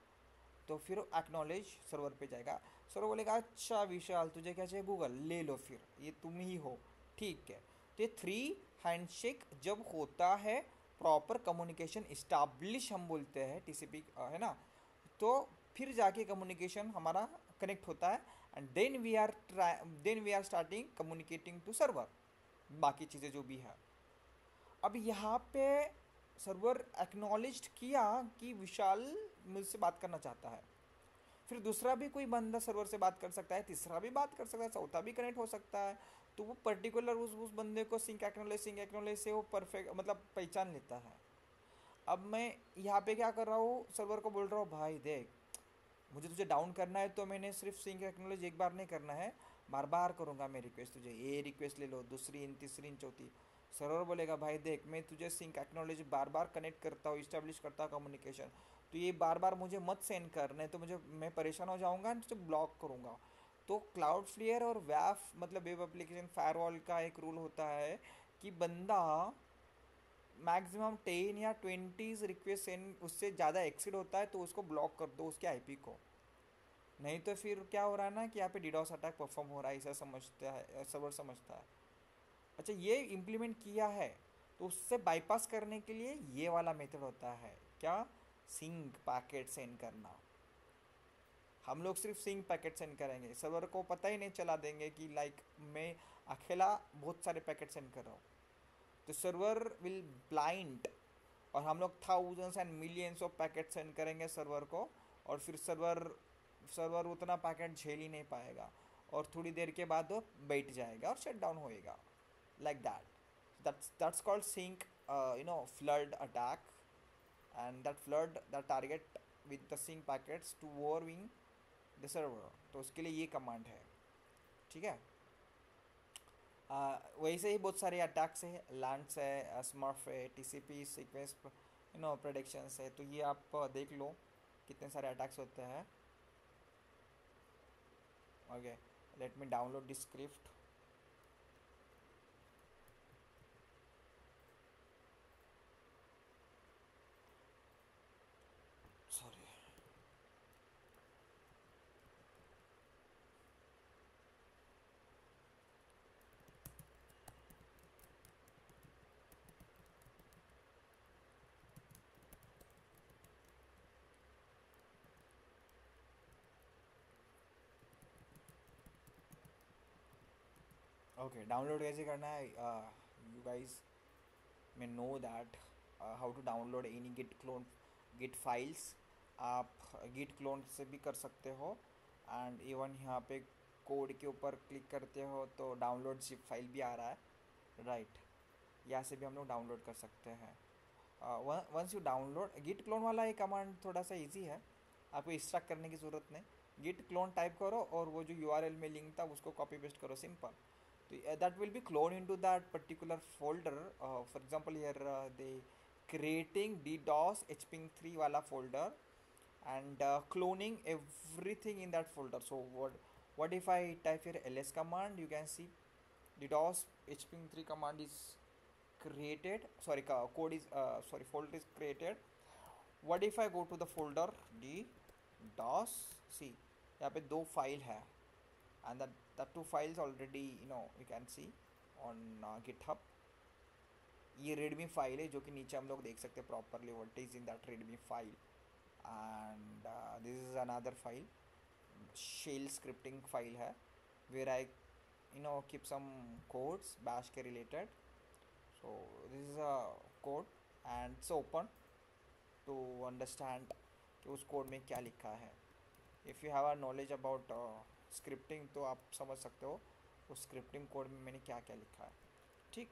तो फिर एक्नॉलेज सर्वर पे जाएगा. सर्वर बोलेगा अच्छा विशाल तुझे क्या चाहिए, गूगल ले लो, फिर ये तुम ही हो, ठीक है. तो ये थ्री हैंडशेक जब होता है, प्रॉपर कम्युनिकेशन इस्टाब्लिश हम बोलते हैं, टीसीपी है ना, तो फिर जाके कम्युनिकेशन हमारा कनेक्ट होता है. And then we are starting communicating to server, बाकी चीज़ें जो भी है. अब यहाँ पे सर्वर एक्नॉलेज किया कि विशाल मुझसे बात करना चाहता है. फिर दूसरा भी कोई बंदा सर्वर से बात कर सकता है, तीसरा भी बात कर सकता है, चौथा भी कनेक्ट हो सकता है. तो वो पर्टिकुलर उस बंदे को सिंक एक्नॉलेज से वो परफेक्ट मतलब पहचान लेता है. अब मैं यहाँ पे क्या कर रहा हूँ, सर्वर को बोल रहा हूँ भाई देख, मुझे तुझे डाउन करना है तो मैंने सिर्फ सिंक एक्नॉलेज एक बार नहीं करना है, बार बार करूँगा मैं रिक्वेस्ट, तुझे ये रिक्वेस्ट ले लो, दूसरी इन, तीसरी इन, चौथी. सर्वर बोलेगा भाई देख मैं तुझे सिंक एक्नॉलेज बार बार कनेक्ट करता हूँ, इस्टेब्लिश करता हूँ कम्युनिकेशन, तो ये बार बार मुझे मत सेंड कर, नहीं तो मैं परेशान हो जाऊँगा, तुझे ब्लॉक करूँगा. तो क्लाउड फ्लेयर और वैफ मतलब वेब एप्लीकेशन फायरवॉल का एक रूल होता है कि बंदा मैक्सिमम 10 या 20 रिक्वेस्ट सेंड उससे ज़्यादा एक्सीड होता है तो उसको ब्लॉक कर दो, उसके आईपी को. नहीं तो फिर क्या हो रहा है ना कि यहाँ पे डिडोस अटैक परफॉर्म हो रहा है, ऐसा समझता है सर्वर, समझता है. अच्छा, ये इम्प्लीमेंट किया है, तो उससे बाईपास करने के लिए ये वाला मेथड होता है, क्या, सिंक पैकेट सेंड करना. हम लोग सिर्फ सिंक पैकेट सेंड करेंगे, सर्वर को पता ही नहीं चला देंगे कि लाइक मैं अकेला बहुत सारे पैकेट सेंड कर रहा हूँ. तो सर्वर विल ब्लाइंड और हम लोग thousands and millions of packet send करेंगे सर्वर को, और फिर सर्वर सर्वर उतना पैकेट झेल ही नहीं पाएगा, और थोड़ी देर के बाद वो बैठ जाएगा और शट डाउन होएगा, like that. That's called sync, flood attack. And that flood the target with the sync packets to overwhelm the server. तो उसके लिए ये कमांड है, ठीक है। वैसे ही बहुत सारे अटैक्स है, लैंड्स है, स्मर्फ है, टीसीपी सीक्वेंस प्रेडिक्शंस है, तो ये आप देख लो कितने सारे अटैक्स होते हैं। Okay, let me download this script. Sorry. Okay, download कैसे करना है? You guys may know that how to download any git files। आप git clone से भी कर सकते हो, एंड इवन यहाँ पे कोड के ऊपर क्लिक करते हो तो डाउनलोड जिप फाइल भी आ रहा है, राइट। यहाँ से भी हम लोग डाउनलोड कर सकते हैं। Once you download git clone वाला ये कमांड थोड़ा सा इजी है, आपको एक्सट्रैक्ट करने की ज़रूरत नहीं। गिट क्लोन टाइप करो और वो जो यूआरएल में लिंक था उसको कॉपी पेस्ट करो, सिंपल। तो that will be cloned into that particular folder। For example here they creating DDoS hping3 wala folder, and cloning everything in that folder। So what if I type here ls command, you can see DDoS hping3 command is created, sorry code is sorry folder is created। what if I go to the folder DDoS, see यहाँ पे दो file है, and the two files already you can see on GitHub। ये readme file है जो कि नीचे हम लोग देख सकते हैं properly what is in that readme file, and this is another file, shell scripting file है, where I keep some codes bash के related। so this is a code and it's open to understand कि उस code में क्या लिखा है। if you have a knowledge about scripting तो आप समझ सकते हो उस स्क्रिप्टिंग कोड में मैंने क्या क्या लिखा है, ठीक।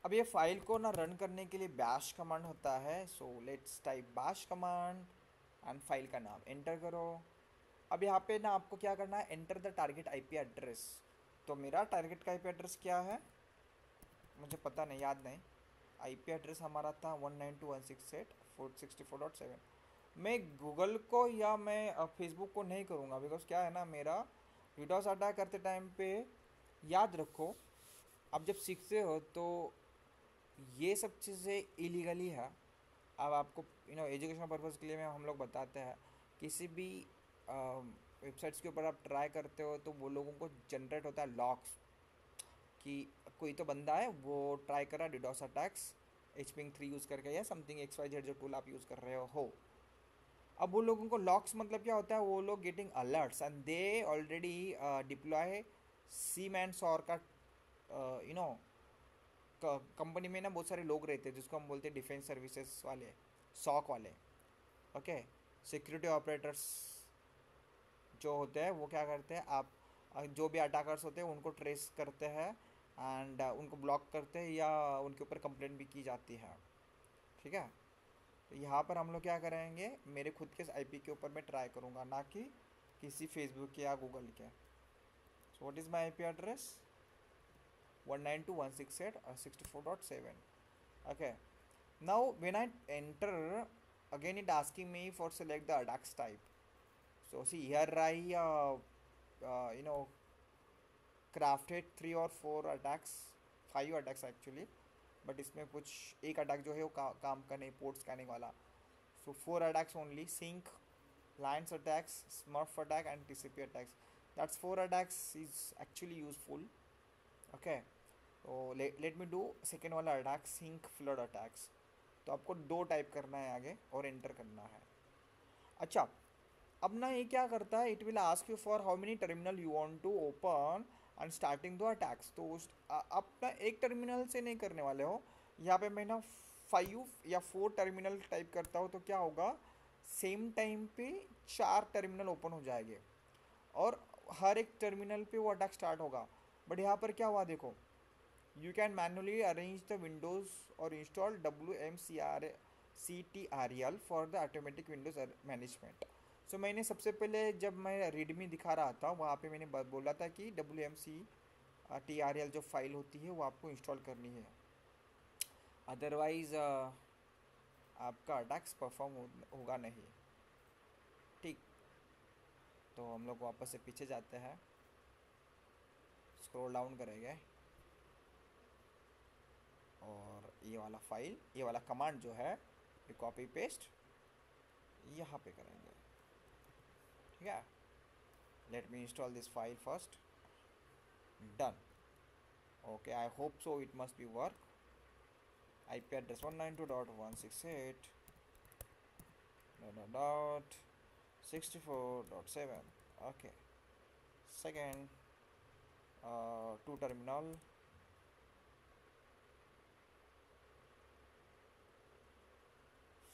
अब ये फाइल को ना रन करने के लिए बैश कमांड होता है। So let's type bash command and file का नाम एंटर करो। अब यहाँ पे ना आपको क्या करना है, enter the target IP address. तो मेरा टारगेट का आईपी एड्रेस क्या है मुझे पता नहीं, याद नहीं। आईपी एड्रेस हमारा था 192.168.164.7। मैं गूगल को या मैं फेसबुक को नहीं करूँगा, बिकॉज क्या है ना, मेरा डीडोस अटैक करते टाइम पे याद रखो, अब जब सीखते हो तो ये सब चीज़ें इलीगली है। अब आपको एजुकेशन पर्पज़ के लिए मैं हम लोग बताते हैं, किसी भी वेबसाइट्स के ऊपर आप ट्राई करते हो तो वो लोगों को जनरेट होता है लॉक्स, कि कोई तो बंदा है वो ट्राई कर रहा है डीडोस अटैक्स hping3 यूज़ करके या समथिंग XYZ जो टूल आप यूज़ कर रहे हो। अब वो लोगों को लॉक्स मतलब क्या होता है, वो लोग getting alerts and they already deploy सीमैन सॉर का कंपनी में ना बहुत सारे लोग रहते हैं जिसको हम बोलते हैं डिफेंस सर्विसेज वाले, सॉक वाले, ओके। सिक्योरिटी ऑपरेटर्स जो होते हैं वो क्या करते हैं, आप जो भी अटैकर्स होते हैं उनको ट्रेस करते हैं एंड उनको ब्लॉक करते हैं या उनके ऊपर कंप्लेंट भी की जाती है, ठीक है। तो यहाँ पर हम लोग क्या करेंगे, मेरे खुद के आईपी के ऊपर मैं ट्राई करूँगा, ना कि किसी फेसबुक के या गूगल के। सो what is my IP address 192.168.64.7। okay, now when I enter again it asking me for select the attacks type। so see here I crafted 3 or 4 attacks, 5 attacks actually, but इसमें कुछ एक attack जो है वो काम का नहीं, पोर्ट स्कैनिंग वाला। So 4 attacks only, sync, lines attacks, smurf attack and TCP attacks. That's 4 attacks is actually useful, okay. तो लेट मी डू सेकेंड वाला अटैक, सिंक फ्लड अटैक्स। तो आपको 2 टाइप करना है आगे और एंटर करना है। अच्छा, अब ना ये क्या करता है, it will ask you for how many terminal you want to open and starting दो अटैक्स। तो आप ना एक टर्मिनल से नहीं करने वाले हो, यहाँ पे मैं ना 5 या 4 टर्मिनल टाइप करता हूँ तो क्या होगा, सेम टाइम पे 4 टर्मिनल ओपन हो जाएंगे और हर एक टर्मिनल पे वो अटैक स्टार्ट होगा। बट यहाँ पर क्या हुआ देखो, you can manually arrange the windows और install WMCTRL for the automatic windows management. So मैंने सबसे पहले जब मैं रीडमी दिखा रहा था वहाँ पे मैंने बोला था कि WMCTRL जो फाइल होती है वो आपको इंस्टॉल करनी है, अदरवाइज आपका अटैक्स परफॉर्म होगा नहीं। ठीक, तो हम लोग वापस से पीछे जाते हैं, स्क्रॉल डाउन करेंगे और ये वाला फाइल, ये वाला कमांड जो है ये कॉपी पेस्ट यहाँ पे करेंगे। ठीक है, let me install this file first. Done. Okay, I hope so it must be work. IP address 192.168.64.7. Okay, second, two terminal,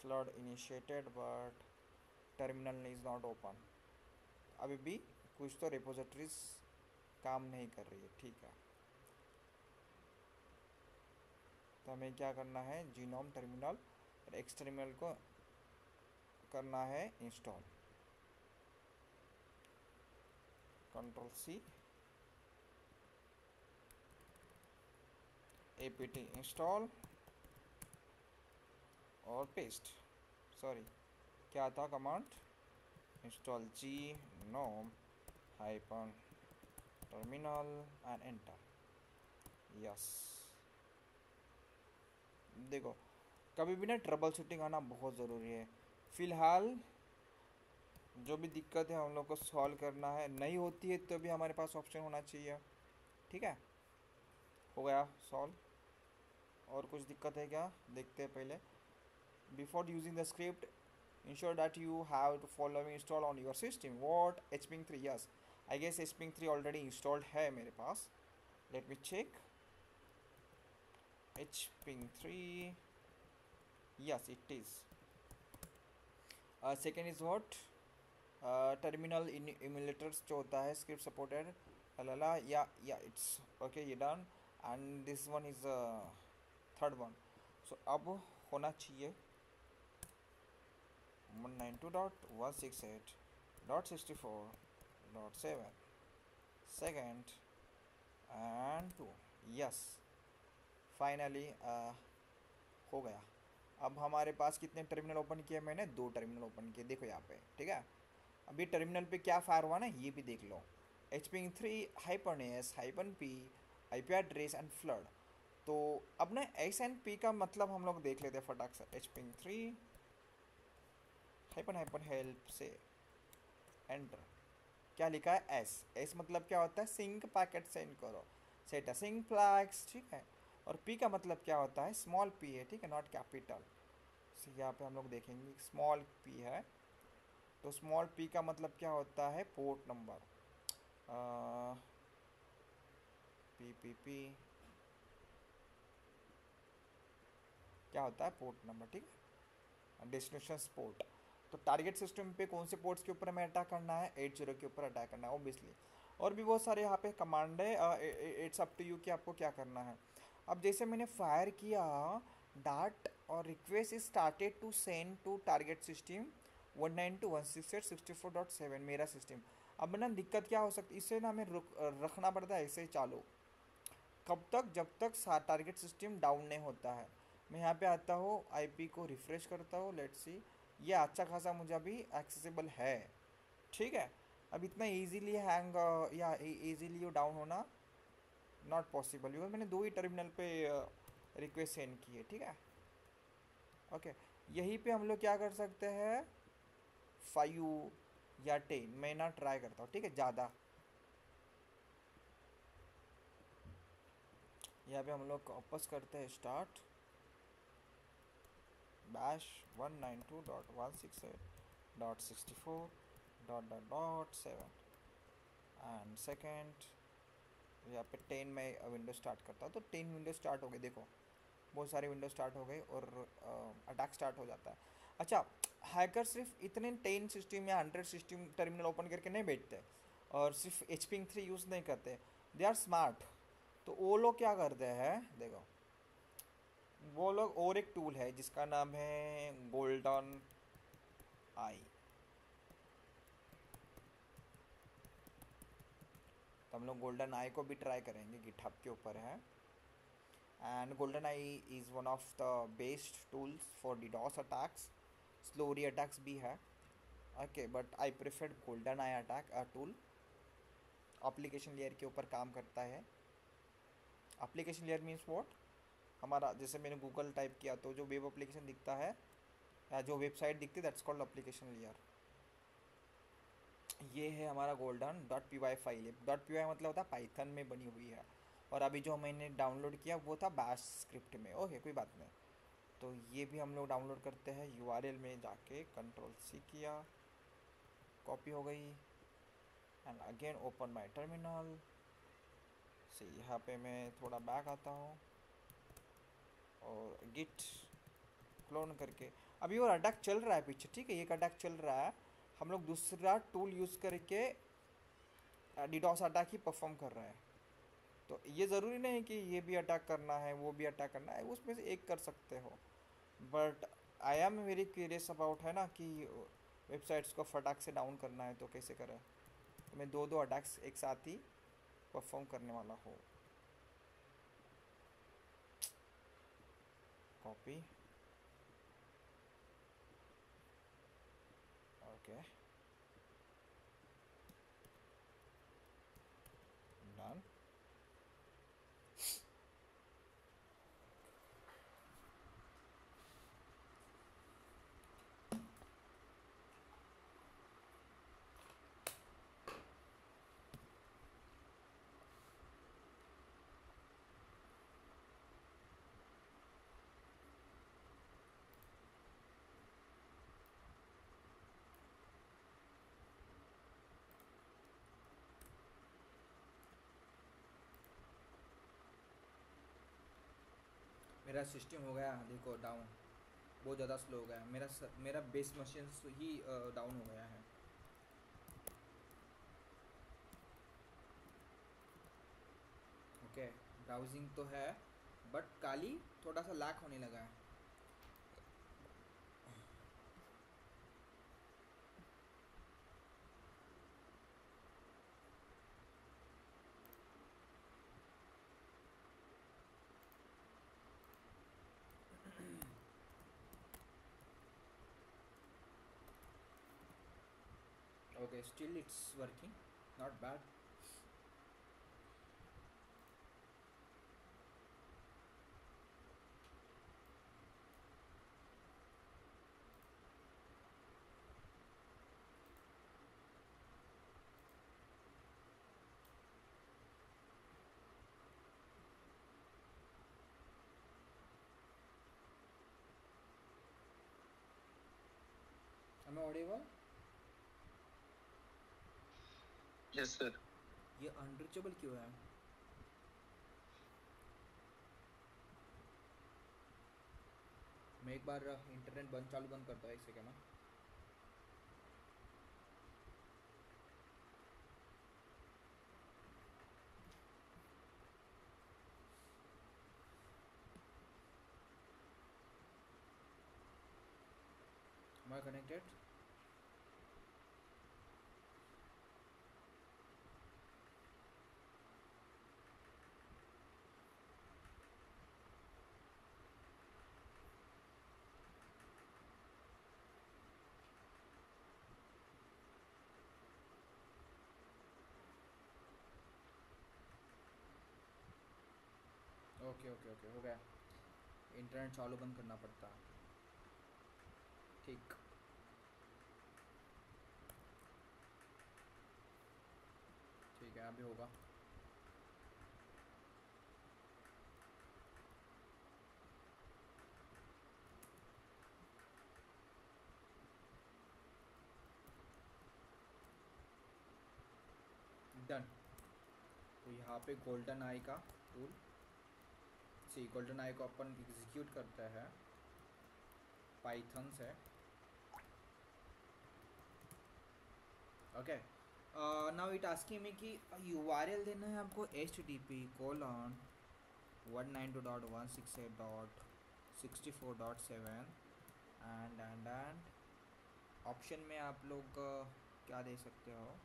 flood initiated but terminal is not open। अभी भी कुछ तो रिपोजिटरीज काम नहीं कर रही है। ठीक है, तो हमें क्या करना है, जीनोम टर्मिनल और एक्स टर्मिनल को करना है इंस्टॉल। Ctrl+C, apt इंस्टॉल और पेस्ट। सॉरी, क्या था command, install GNOME hyphen terminal and enter. Yes, देखो कभी भी ना ट्रबल शूटिंग आना बहुत ज़रूरी है। फ़िलहाल जो भी दिक्कत है हम लोग को सॉल्व करना है, नहीं होती है तो भी हमारे पास ऑप्शन होना चाहिए। ठीक है, हो गया सॉल्व। और कुछ दिक्कत है क्या, देखते हैं पहले। Before using the script ensure that you have to follow install on your system what hping3। yes, I guess hping3 already installed है मेरे पास। let me check hping3, yes it is। second is what, terminal in emulators जो होता है script supported ला या it's okay, ये done. And this one is third one. So अब होना चाहिए 192.168.64.7 सेकेंड एंड 2। यस, फाइनली हो गया। अब हमारे पास कितने टर्मिनल ओपन किए, मैंने 2 टर्मिनल ओपन किए, देखो यहाँ पे। ठीक है, अभी टर्मिनल पे क्या फायर हुआ ना ये भी देख लो, hping3-s-p IP address and flood. तो अब ना एस एंड पी का मतलब हम लोग देख लेते हैं फटाक से। hping3-help से एंटर, क्या लिखा है, एस मतलब क्या होता है, सिंक पैकेट सेंड करो, सेट अ सिंक फ्लैग्स। ठीक है, और पी का मतलब क्या होता है, स्मॉल पी है। ठीक है, नॉट कैपिटल। यहाँ पे हम लोग देखेंगे स्मॉल पी है, तो स्मॉल पी का मतलब क्या होता है, पोर्ट नंबर। पी क्या होता है, पोर्ट नंबर। ठीक है, डेस्टिनेशन पोर्ट। तो टारगेट सिस्टम पे कौन से पोर्ट्स के ऊपर हमें अटैक करना है, 80 के ऊपर अटैक करना है ऑब्वियसली। और भी बहुत सारे यहाँ पे कमांड है, इट्स अप टू यू कि आपको क्या करना है। अब जैसे मैंने फायर किया डाट और request is started to send to target system 192.168.64.7 मेरा सिस्टम। अब ना दिक्कत क्या हो सकती है, इसे ना हमें रखना पड़ता है ऐसे ही चालू। कब तक, जब तक टारगेट सिस्टम डाउन नहीं होता है। मैं यहाँ पे आता हूँ, आईपी को रिफ़्रेश करता हूँ, लेट्स सी, ये अच्छा खासा मुझे अभी एक्सेसिबल है। ठीक है, अब इतना इजीली हैंग या इजीली डाउन होना नॉट पॉसिबल, बिकॉज मैंने 2 ही टर्मिनल पे रिक्वेस्ट सेंड की है। ठीक है, ओके, यहीं पे हम लोग क्या कर सकते हैं, 5 या 10 मैं ना ट्राई करता हूँ। ठीक है, ज़्यादा यहाँ पे हम लोग वापस करते हैं स्टार्ट, बैश 192.168.64.7 एंड सेकेंड यहाँ पे 10 में विंडो स्टार्ट करता हूँ, तो 10 विंडो स्टार्ट हो गए। देखो बहुत सारे विंडो स्टार्ट हो गए और अटैक स्टार्ट हो जाता है। अच्छा, हैकर सिर्फ इतने 10 सिस्टम या 100 सिस्टम टर्मिनल ओपन करके नहीं बैठते और सिर्फ एच पिंग 3 यूज़ नहीं करते, दे आर स्मार्ट। तो वो लोग क्या करते हैं देखो, वो लोग और एक टूल है जिसका नाम है गोल्डन आई। तो हम लोग गोल्डन आई को भी ट्राई करेंगे, गिटहब के ऊपर है। And GoldenEye is one of the best tools for DDoS attacks, Slowloris attacks भी है। Okay, but I preferred GoldenEye attack tool. Application layer के ऊपर काम करता है। एप्लीकेशन लेयर मीन्स व्हाट, हमारा जैसे मैंने गूगल टाइप किया तो जो वेब एप्लीकेशन दिखता है या जो वेबसाइट दिखती है, दैट्स कॉल्ड एप्लीकेशन लेयर। ये है हमारा golden dot P Y file. Dot P Y मतलब होता है पाइथन में बनी हुई है, और अभी जो मैंने डाउनलोड किया वो था बैश स्क्रिप्ट में। ओके, कोई बात नहीं। तो ये भी हम लोग डाउनलोड करते हैं, यूआरएल में जाके कंट्रोल सी किया, कॉपी हो गई, and again open my terminal से। यहाँ पे मैं थोड़ा बैक आता हूँ और गिट क्लोन करके, अभी और अटैक चल रहा है पीछे, ठीक है, एक अटैक चल रहा है। हम लोग दूसरा टूल यूज़ करके डिडॉस अटैक ही परफॉर्म कर रहे हैं। तो ये ज़रूरी नहीं कि ये भी अटैक करना है वो भी अटैक करना है, उसमें से एक कर सकते हो। But I am very curious about, है ना, कि वेबसाइट्स को फटाक से डाउन करना है तो कैसे करें। तो मैं दो दो अटैक्स एक साथ ही परफॉर्म करने वाला हूँ। Copy, okay, done. मेरा सिस्टम हो गया देखो डाउन, बहुत ज़्यादा स्लो हो गया मेरा बेस मशीन ही डाउन हो गया है। ओके, ब्राउजिंग तो है बट काली थोड़ा सा लैक होने लगा है। Okay, still it's working, not bad. हमें ऑडिबल, यस सर। ये अनरीचेबल क्यों है? मैं एक बार इंटरनेट बंद चालू बंद करता हूँ, एक सेकेंड में। Am I connected? Okay okay okay, हो गया। इंटरनेट चालू बंद करना पड़ता है, ठीक। ठीक है, अभी होगा। डन। तो यहाँ पे गोल्डन आई का टूल सी गोल्डन आई को अपन एग्जीक्यूट करते हैं पाइथन से। Okay, now it asking me कि यूआरएल देना है आपको http://192.168.64.7 एंड ऑप्शन में आप लोग क्या दे सकते हो,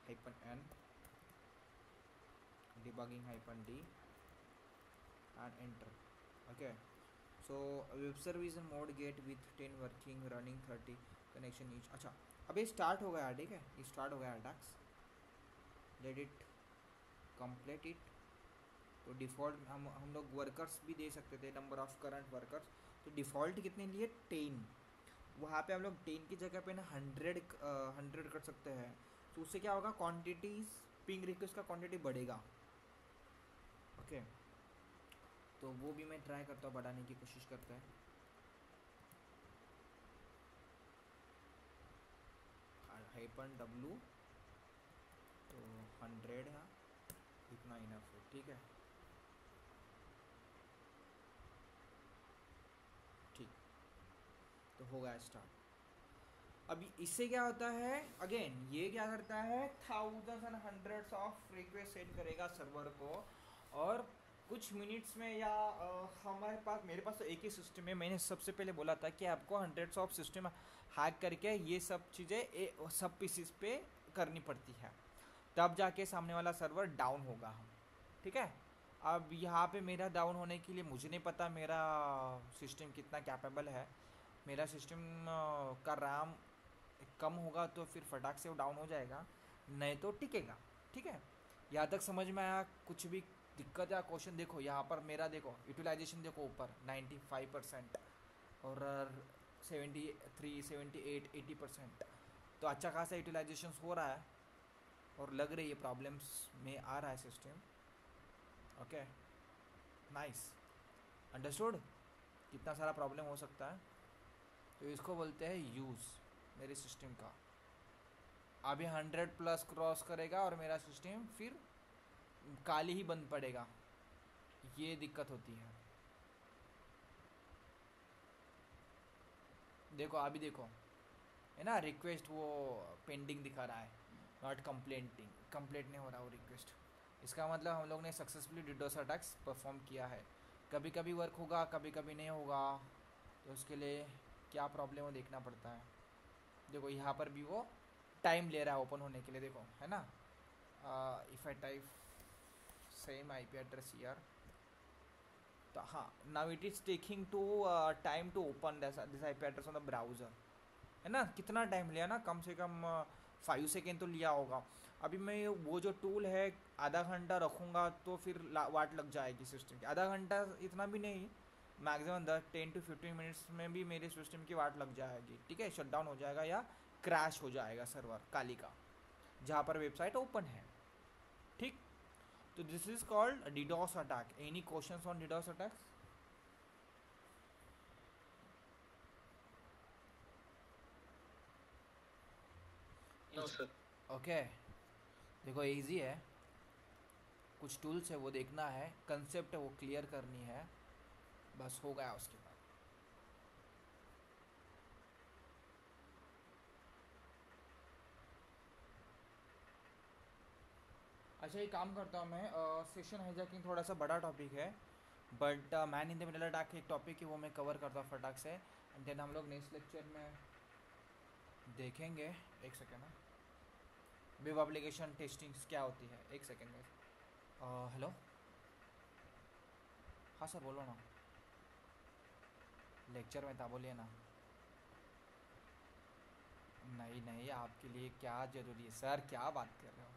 -n debugging -d and enter. Okay, so web service mode get with 10 working running 30 connection each. अच्छा, अब ये स्टार्ट हो गया, ठीक है, ये स्टार्ट हो गया attacks. Let it complete it. तो डिफ़ॉल्ट हम लोग वर्कर्स भी दे सकते थे, नंबर ऑफ करंट वर्कर्स। तो डिफ़ॉल्ट कितने लिए 10, वहाँ पे हम लोग 10 की जगह पे ना 100 कर सकते हैं। तो उससे क्या होगा, क्वांटिटीज़ पिंग रिक्वेस्ट का क्वांटिटी बढ़ेगा। ओके, तो वो भी मैं ट्राई करता हूँ, बढ़ाने की कोशिश करता है। -w तो 100 है, इतना इनफ है, ठीक है, ठीक। तो हो गया स्टार्ट। अभी इससे क्या होता है, अगेन ये क्या करता है, thousands and hundreds of request send करेगा सर्वर को, और कुछ मिनट्स में या हमारे पास, मेरे पास तो एक ही सिस्टम है। मैंने सबसे पहले बोला था कि आपको हंड्रेड्स ऑफ सिस्टम हैक करके ये सब चीज़ें सब पीसीस पे करनी पड़ती है, तब जाके सामने वाला सर्वर डाउन होगा। ठीक है, अब यहाँ पे मेरा डाउन होने के लिए मुझे नहीं पता मेरा सिस्टम कितना कैपेबल है। मेरा सिस्टम का रैम कम होगा तो फिर फटाक से वो डाउन हो जाएगा, नहीं तो टिकेगा। ठीक है, यहाँ तक समझ में आया? कुछ भी दिक्कत या क्वेश्चन? देखो यहाँ पर मेरा, देखो यूटिलाइजेशन देखो ऊपर 95% और 73, 78, 80%, तो अच्छा खासा यूटिलाइजेशन हो रहा है और लग रही है प्रॉब्लम्स में आ रहा है सिस्टम। ओके, नाइस, अंडरस्टूड कितना सारा प्रॉब्लम हो सकता है। तो इसको बोलते हैं यूज़ मेरे सिस्टम का। अभी 100+ क्रॉस करेगा और मेरा सिस्टम फिर काली ही बंद पड़ेगा, ये दिक्कत होती है। देखो अभी देखो है ना, रिक्वेस्ट वो पेंडिंग दिखा रहा है, नॉट कंप्लेंटिंग, कंप्लेंट नहीं हो रहा वो रिक्वेस्ट। इसका मतलब हम लोग ने सक्सेसफुली डिडोस अटैक्स परफॉर्म किया है। कभी कभी वर्क होगा, कभी कभी नहीं होगा, तो उसके लिए क्या प्रॉब्लम हो देखना पड़ता है। देखो यहाँ पर भी वो टाइम ले रहा है ओपन होने के लिए, देखो है ना। If I type same IP address here, तो हाँ, now it is taking too time to open this IP address on the browser, है ना। कितना टाइम लिया ना, कम से कम 5 सेकेंड तो लिया होगा। अभी मैं वो जो टूल है आधा घंटा रखूँगा तो फिर वाट लग जाएगी सिस्टम की। आधा घंटा इतना भी नहीं, मैक्सिमम 10 to 15 मिनट्स में भी मेरे सिस्टम की वाट लग जाएगी। ठीक है, शट डाउन हो जाएगा या क्रैश हो जाएगा सर्वर काली का, जहाँ पर वेबसाइट ओपन है। ठीक, तो this is called DDoS attack. Any questions on DDoS attacks? No sir. Okay, देखो इजी है, कुछ टूल्स है वो देखना है, कंसेप्ट है वो क्लियर करनी है, बस हो गया उसके बाद। अच्छा, ये काम करता हूँ मैं, सेशन हाईजैकिंग थोड़ा सा बड़ा टॉपिक है, but man in the middle attack एक टॉपिक है, वो मैं कवर करता हूँ फटाक से, एंड देन हम लोग नेक्स्ट लेक्चर में देखेंगे। एक सेकेंड, वेब एप्लीकेशन टेस्टिंग्स क्या होती है, एक सेकेंड में। हेलो, हाँ सर बोलो ना, लेक्चर में था, बोलिए ना। नहीं नहीं, आपके लिए क्या ज़रूरी है सर, क्या बात कर रहे हो?